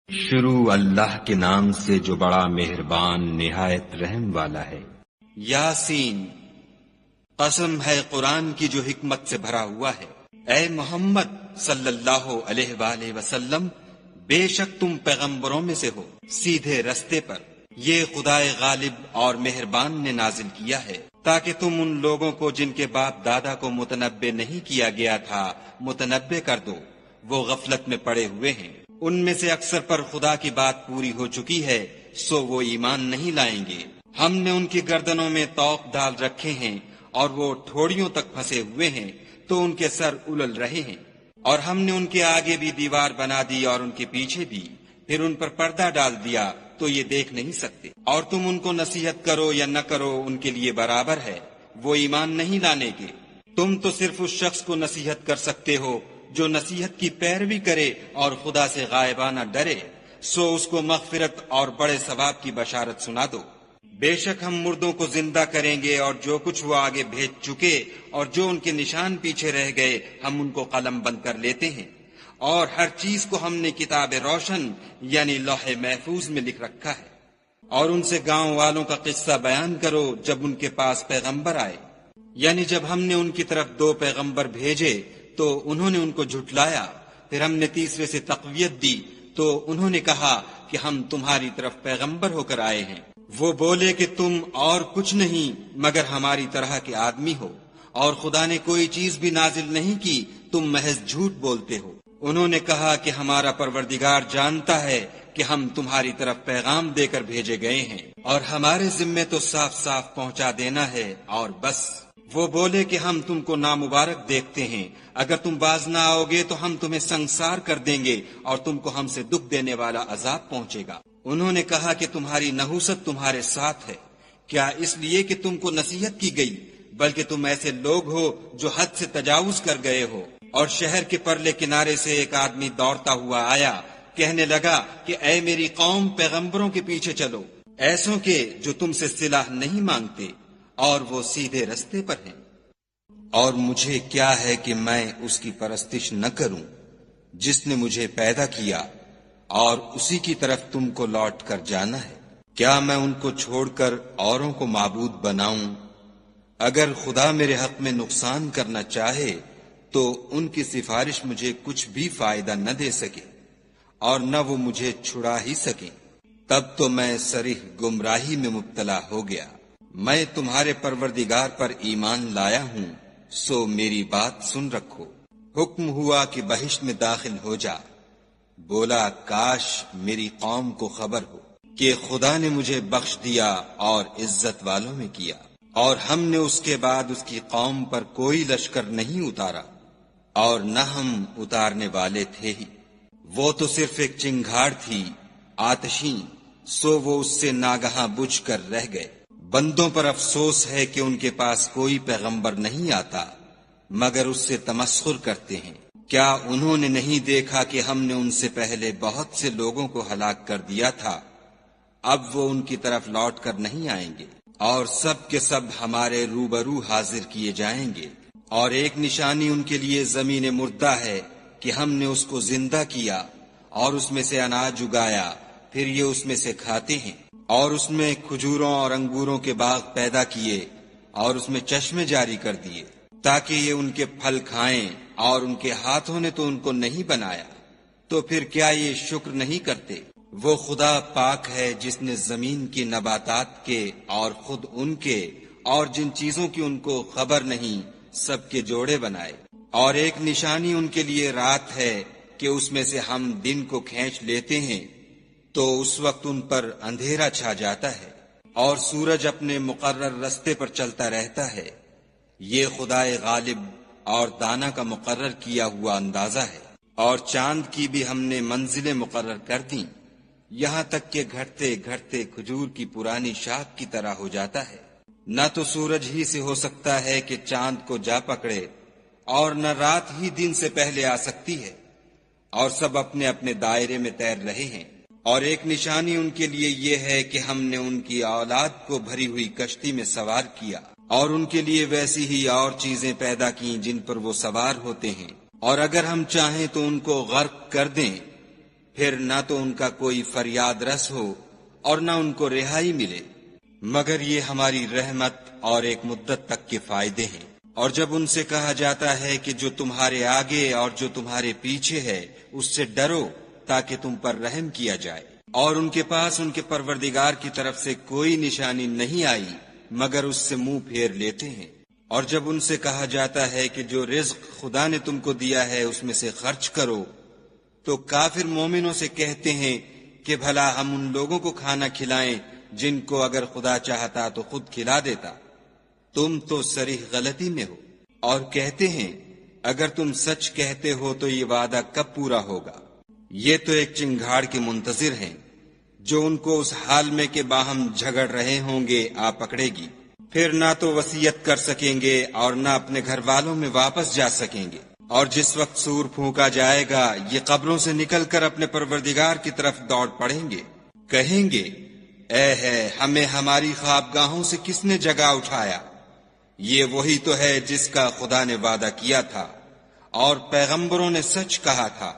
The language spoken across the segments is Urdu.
شروع اللہ کے نام سے جو بڑا مہربان نہایت رحم والا ہے۔ یاسین، قسم ہے قرآن کی جو حکمت سے بھرا ہوا ہے۔ اے محمد صلی اللہ علیہ وآلہ وسلم، بے شک تم پیغمبروں میں سے ہو سیدھے رستے پر۔ یہ خدائے غالب اور مہربان نے نازل کیا ہے تاکہ تم ان لوگوں کو جن کے باپ دادا کو متنبع نہیں کیا گیا تھا متنبع کر دو، وہ غفلت میں پڑے ہوئے ہیں۔ ان میں سے اکثر پر خدا کی بات پوری ہو چکی ہے، سو وہ ایمان نہیں لائیں گے۔ ہم نے ان کی گردنوں میں طوق ڈال رکھے ہیں اور وہ ٹھوڑیوں تک پھنسے ہوئے ہیں تو ان کے سر الل رہے ہیں، اور ہم نے ان کے آگے بھی دیوار بنا دی اور ان کے پیچھے بھی، پھر ان پر پردہ ڈال دیا تو یہ دیکھ نہیں سکتے۔ اور تم ان کو نصیحت کرو یا نہ کرو ان کے لیے برابر ہے، وہ ایمان نہیں لانے کے۔ تم تو صرف اس شخص کو نصیحت کر سکتے ہو جو نصیحت کی پیروی کرے اور خدا سے غائبانہ ڈرے، سو اس کو مغفرت اور بڑے ثواب کی بشارت سنا دو۔ بے شک ہم مردوں کو زندہ کریں گے، اور جو کچھ وہ آگے بھیج چکے اور جو ان کے نشان پیچھے رہ گئے ہم ان کو قلم بند کر لیتے ہیں، اور ہر چیز کو ہم نے کتاب روشن یعنی لوح محفوظ میں لکھ رکھا ہے۔ اور ان سے گاؤں والوں کا قصہ بیان کرو جب ان کے پاس پیغمبر آئے، یعنی جب ہم نے ان کی طرف 2 پیغمبر بھیجے تو انہوں نے ان کو جھٹلایا، پھر ہم نے تیسرے سے تقویت دی تو انہوں نے کہا کہ ہم تمہاری طرف پیغمبر ہو کر آئے ہیں۔ وہ بولے کہ تم اور کچھ نہیں مگر ہماری طرح کے آدمی ہو، اور خدا نے کوئی چیز بھی نازل نہیں کی، تم محض جھوٹ بولتے ہو۔ انہوں نے کہا کہ ہمارا پروردگار جانتا ہے کہ ہم تمہاری طرف پیغام دے کر بھیجے گئے ہیں، اور ہمارے ذمے تو صاف صاف پہنچا دینا ہے اور بس۔ وہ بولے کہ ہم تم کو نامبارک دیکھتے ہیں، اگر تم باز نہ آؤ گے تو ہم تمہیں سنسار کر دیں گے اور تم کو ہم سے دکھ دینے والا عذاب پہنچے گا۔ انہوں نے کہا کہ تمہاری نحوست تمہارے ساتھ ہے، کیا اس لیے کہ تم کو نصیحت کی گئی؟ بلکہ تم ایسے لوگ ہو جو حد سے تجاوز کر گئے ہو۔ اور شہر کے پرلے کنارے سے ایک آدمی دوڑتا ہوا آیا، کہنے لگا کہ اے میری قوم، پیغمبروں کے پیچھے چلو، ایسوں کے جو تم سے صلح نہیں مانگتے اور وہ سیدھے رستے پر ہیں۔ اور مجھے کیا ہے کہ میں اس کی پرستش نہ کروں جس نے مجھے پیدا کیا، اور اسی کی طرف تم کو لوٹ کر جانا ہے۔ کیا میں ان کو چھوڑ کر اوروں کو معبود بناؤں؟ اگر خدا میرے حق میں نقصان کرنا چاہے تو ان کی سفارش مجھے کچھ بھی فائدہ نہ دے سکے، اور نہ وہ مجھے چھڑا ہی سکیں۔ تب تو میں صریح گمراہی میں مبتلا ہو گیا۔ میں تمہارے پروردگار پر ایمان لایا ہوں، سو میری بات سن رکھو۔ حکم ہوا کہ بہشت میں داخل ہو جا۔ بولا کاش میری قوم کو خبر ہو کہ خدا نے مجھے بخش دیا اور عزت والوں میں کیا، اور ہم نے اس کے بعد اس کی قوم پر کوئی لشکر نہیں اتارا، اور نہ ہم اتارنے والے تھے ہی۔ وہ تو صرف ایک چنگھاڑ تھی آتشیں، سو وہ اس سے ناگہاں بجھ کر رہ گئے۔ بندوں پر افسوس ہے کہ ان کے پاس کوئی پیغمبر نہیں آتا مگر اس سے تمسخر کرتے ہیں۔ کیا انہوں نے نہیں دیکھا کہ ہم نے ان سے پہلے بہت سے لوگوں کو ہلاک کر دیا تھا؟ اب وہ ان کی طرف لوٹ کر نہیں آئیں گے، اور سب کے سب ہمارے روبرو حاضر کیے جائیں گے۔ اور ایک نشانی ان کے لیے زمین مردہ ہے کہ ہم نے اس کو زندہ کیا اور اس میں سے اناج اگایا، پھر یہ اس میں سے کھاتے ہیں، اور اس میں کھجوروں اور انگوروں کے باغ پیدا کیے، اور اس میں چشمے جاری کر دیے تاکہ یہ ان کے پھل کھائیں، اور ان کے ہاتھوں نے تو ان کو نہیں بنایا، تو پھر کیا یہ شکر نہیں کرتے؟ وہ خدا پاک ہے جس نے زمین کی نباتات کے اور خود ان کے اور جن چیزوں کی ان کو خبر نہیں سب کے جوڑے بنائے۔ اور ایک نشانی ان کے لیے رات ہے کہ اس میں سے ہم دن کو کھینچ لیتے ہیں تو اس وقت ان پر اندھیرا چھا جاتا ہے، اور سورج اپنے مقرر رستے پر چلتا رہتا ہے۔ یہ خدائے غالب اور دانا کا مقرر کیا ہوا اندازہ ہے۔ اور چاند کی بھی ہم نے منزلیں مقرر کر دیں، یہاں تک کہ گھٹتے گھٹتے کھجور کی پرانی شاخ کی طرح ہو جاتا ہے۔ نہ تو سورج ہی سے ہو سکتا ہے کہ چاند کو جا پکڑے، اور نہ رات ہی دن سے پہلے آ سکتی ہے، اور سب اپنے اپنے دائرے میں تیر رہے ہیں۔ اور ایک نشانی ان کے لیے یہ ہے کہ ہم نے ان کی اولاد کو بھری ہوئی کشتی میں سوار کیا، اور ان کے لیے ویسی ہی اور چیزیں پیدا کی جن پر وہ سوار ہوتے ہیں، اور اگر ہم چاہیں تو ان کو غرق کر دیں، پھر نہ تو ان کا کوئی فریاد رس ہو اور نہ ان کو رہائی ملے، مگر یہ ہماری رحمت اور ایک مدت تک کے فائدے ہیں۔ اور جب ان سے کہا جاتا ہے کہ جو تمہارے آگے اور جو تمہارے پیچھے ہے اس سے ڈرو تاکہ تم پر رحم کیا جائے، اور ان کے پاس ان کے پروردگار کی طرف سے کوئی نشانی نہیں آئی مگر اس سے منہ پھیر لیتے ہیں۔ اور جب ان سے کہا جاتا ہے کہ جو رزق خدا نے تم کو دیا ہے اس میں سے خرچ کرو، تو کافر مومنوں سے کہتے ہیں کہ بھلا ہم ان لوگوں کو کھانا کھلائیں جن کو اگر خدا چاہتا تو خود کھلا دیتا، تم تو صریح غلطی میں ہو۔ اور کہتے ہیں اگر تم سچ کہتے ہو تو یہ وعدہ کب پورا ہوگا؟ یہ تو ایک چنگھاڑ کے منتظر ہیں جو ان کو اس حال میں کہ باہم جھگڑ رہے ہوں گے آ پکڑے گی، پھر نہ تو وصیت کر سکیں گے اور نہ اپنے گھر والوں میں واپس جا سکیں گے۔ اور جس وقت سور پھونکا جائے گا یہ قبروں سے نکل کر اپنے پروردگار کی طرف دوڑ پڑیں گے، کہیں گے اے ہے ہمیں ہماری خوابگاہوں سے کس نے جگا اٹھایا؟ یہ وہی تو ہے جس کا خدا نے وعدہ کیا تھا اور پیغمبروں نے سچ کہا تھا۔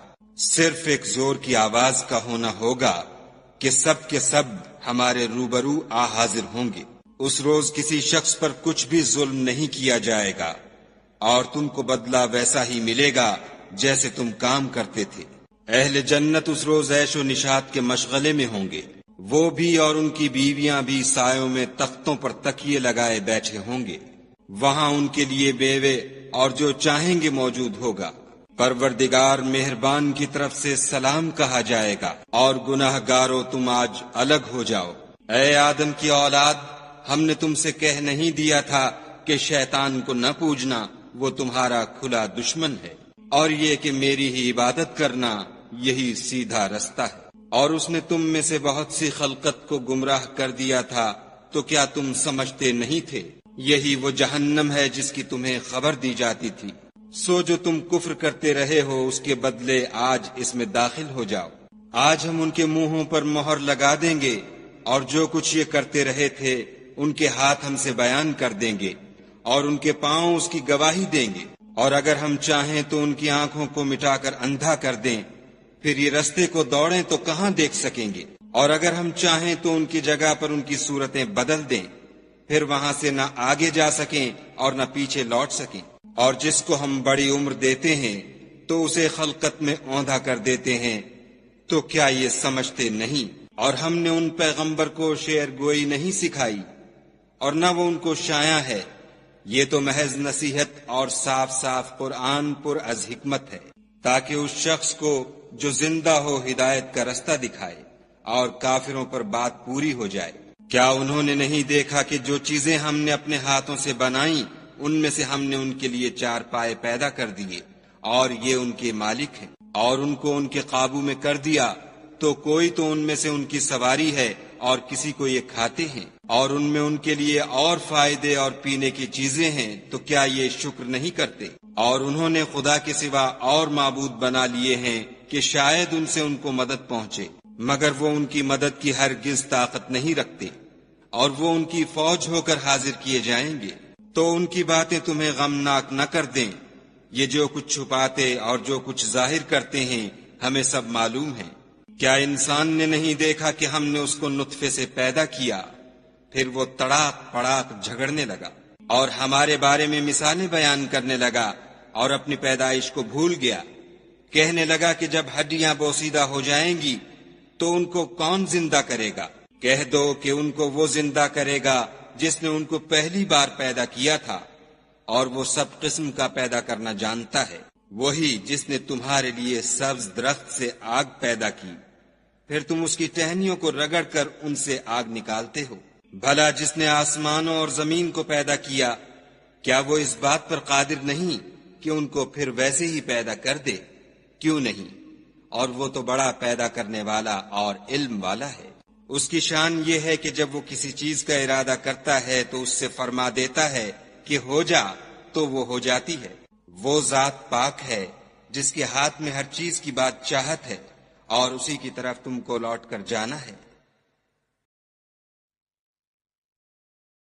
صرف ایک زور کی آواز کا ہونا ہوگا کہ سب کے سب ہمارے روبرو آ حاضر ہوں گے۔ اس روز کسی شخص پر کچھ بھی ظلم نہیں کیا جائے گا اور تم کو بدلہ ویسا ہی ملے گا جیسے تم کام کرتے تھے۔ اہل جنت اس روز عیش و نشاط کے مشغلے میں ہوں گے، وہ بھی اور ان کی بیویاں بھی سایوں میں تختوں پر تکیے لگائے بیٹھے ہوں گے، وہاں ان کے لیے بیوے اور جو چاہیں گے موجود ہوگا۔ پروردگار مہربان کی طرف سے سلام کہا جائے گا اور گناہ گارو تم آج الگ ہو جاؤ۔ اے آدم کی اولاد، ہم نے تم سے کہہ نہیں دیا تھا کہ شیطان کو نہ پوجنا، وہ تمہارا کھلا دشمن ہے، اور یہ کہ میری ہی عبادت کرنا یہی سیدھا رستہ ہے۔ اور اس نے تم میں سے بہت سی خلقت کو گمراہ کر دیا تھا، تو کیا تم سمجھتے نہیں تھے؟ یہی وہ جہنم ہے جس کی تمہیں خبر دی جاتی تھی۔ سو جو تم کفر کرتے رہے ہو اس کے بدلے آج اس میں داخل ہو جاؤ۔ آج ہم ان کے منہوں پر مہر لگا دیں گے اور جو کچھ یہ کرتے رہے تھے ان کے ہاتھ ہم سے بیان کر دیں گے اور ان کے پاؤں اس کی گواہی دیں گے۔ اور اگر ہم چاہیں تو ان کی آنکھوں کو مٹا کر اندھا کر دیں، پھر یہ رستے کو دوڑیں تو کہاں دیکھ سکیں گے؟ اور اگر ہم چاہیں تو ان کی جگہ پر ان کی صورتیں بدل دیں، پھر وہاں سے نہ آگے جا سکیں اور نہ پیچھے لوٹ سکیں۔ اور جس کو ہم بڑی عمر دیتے ہیں تو اسے خلقت میں اوندھا کر دیتے ہیں، تو کیا یہ سمجھتے نہیں؟ اور ہم نے ان پیغمبر کو شعر گوئی نہیں سکھائی اور نہ وہ ان کو شایع ہے، یہ تو محض نصیحت اور صاف صاف قرآن پر از حکمت ہے، تاکہ اس شخص کو جو زندہ ہو ہدایت کا رستہ دکھائے اور کافروں پر بات پوری ہو جائے۔ کیا انہوں نے نہیں دیکھا کہ جو چیزیں ہم نے اپنے ہاتھوں سے بنائیں ان میں سے ہم نے ان کے لیے 4 پائے پیدا کر دیے اور یہ ان کے مالک ہیں، اور ان کو ان کے قابو میں کر دیا، تو کوئی تو ان میں سے ان کی سواری ہے اور کسی کو یہ کھاتے ہیں، اور ان میں ان کے لیے اور فائدے اور پینے کی چیزیں ہیں، تو کیا یہ شکر نہیں کرتے؟ اور انہوں نے خدا کے سوا اور معبود بنا لیے ہیں کہ شاید ان سے ان کو مدد پہنچے، مگر وہ ان کی مدد کی ہرگز طاقت نہیں رکھتے، اور وہ ان کی فوج ہو کر حاضر کیے جائیں گے۔ تو ان کی باتیں تمہیں غمناک نہ کر دیں، یہ جو کچھ چھپاتے اور جو کچھ ظاہر کرتے ہیں ہمیں سب معلوم ہے۔ کیا انسان نے نہیں دیکھا کہ ہم نے اس کو نطفے سے پیدا کیا، پھر وہ تڑاک پڑاک جھگڑنے لگا اور ہمارے بارے میں مثالیں بیان کرنے لگا اور اپنی پیدائش کو بھول گیا، کہنے لگا کہ جب ہڈیاں بوسیدہ ہو جائیں گی تو ان کو کون زندہ کرے گا؟ کہہ دو کہ ان کو وہ زندہ کرے گا جس نے ان کو پہلی بار پیدا کیا تھا، اور وہ سب قسم کا پیدا کرنا جانتا ہے، وہی جس نے تمہارے لیے سبز درخت سے آگ پیدا کی، پھر تم اس کی ٹہنیوں کو رگڑ کر ان سے آگ نکالتے ہو۔ بھلا جس نے آسمانوں اور زمین کو پیدا کیا، کیا وہ اس بات پر قادر نہیں کہ ان کو پھر ویسے ہی پیدا کر دے؟ کیوں نہیں؟ اور وہ تو بڑا پیدا کرنے والا اور علم والا ہے۔ اس کی شان یہ ہے کہ جب وہ کسی چیز کا ارادہ کرتا ہے تو اس سے فرما دیتا ہے کہ ہو جا، تو وہ ہو جاتی ہے۔ وہ ذات پاک ہے جس کے ہاتھ میں ہر چیز کی بات چاہت ہے، اور اسی کی طرف تم کو لوٹ کر جانا ہے۔